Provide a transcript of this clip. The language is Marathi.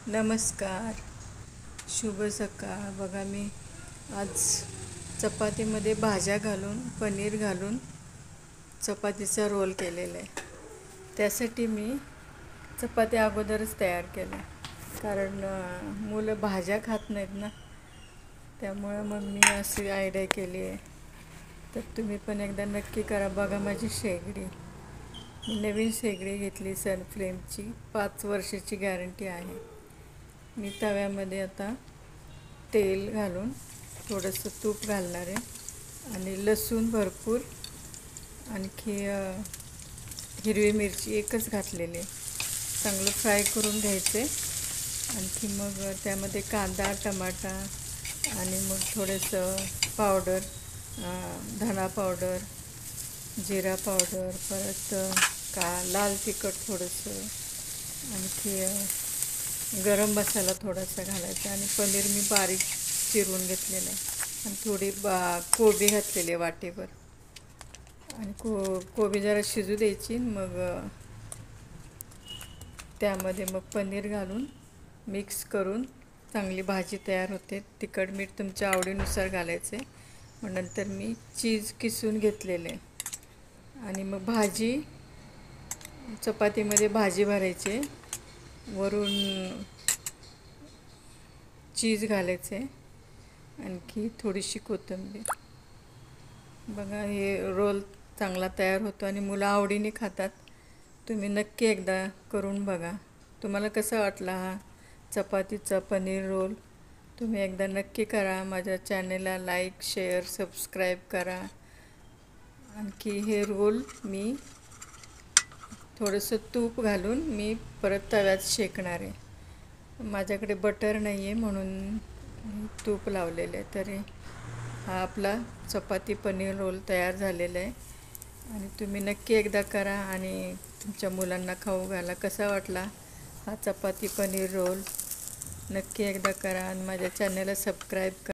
नमस्कार, शुभ सकाळ. बघा मी आज चपातीमध्ये भाज्या घालून पनीर घालून चपातीचा रोल केलेला आहे. त्यासाठी मी चपाती अगोदरच तयार केल्या, कारण मुलं भाज्या खात नाहीत ना, त्यामुळं मग मी अशी आयडिया केली आहे. तर तुम्ही पण एकदा नक्की करा. बघा माझी शेगडी, मी नवीन शेगडी घेतली सनफ्लेमची, 5 वर्षाची गॅरंटी आहे. मी तव्यामध्ये आता तेल घालून थोडंसं तूप घालणार आहे आणि लसूण भरपूर, आणखी हिरवी मिरची एकच घातलेली आहे. चांगलं फ्राय करून घ्यायचे. आणखी मग त्यामध्ये कांदा, टमाटा आणि मग थोडंसं पावडर, धना पावडर, जिरा पावडर, परत लाल तिखट थोडंसं, आणखी गरम मसाला थोडासा घालायचा आणि पनीर मी बारीक चिरून घेतलेलं आहे आणि थोडी कोबी घातलेली आहे वाटीभर. आणि कोबी जरा शिजू द्यायची. मग त्यामध्ये मग पनीर घालून मिक्स करून चांगली भाजी तयार होते. तिखट मीठ तुमच्या आवडीनुसार घालायचे. मग नंतर मी चीज किसून घेतलेले आणि मग भाजी, चपातीमध्ये भाजी भरायची, वरून चीज घालायचे, आणखी थोडीशी कोथिंबीर. बघा हे रोल चांगला तयार होतो आणि मुलं आवडीने खातात. तुम्ही नक्की एकदा करून बघा. तुम्हाला कसा वाटला हा चपातीचा पनीर रोल? तुम्ही एकदा नक्की करा. माझ्या चॅनलला लाईक, शेअर, सबस्क्राईब करा. आणखी हे रोल मी थोडंसं तूप घालून मी परत तव्यात शेकणार आहे. माझ्याकडे बटर नाही आहे म्हणून तूप लावलेलं आहे. तरी हा आपला चपाती पनीर रोल तयार झालेला आहे आणि तुम्ही नक्की एकदा करा आणि तुमच्या मुलांना खाऊ घाला. कसा वाटला हा चपाती पनीर रोल? नक्की एकदा करा आणि माझ्या चॅनलला सबस्क्राईब करा.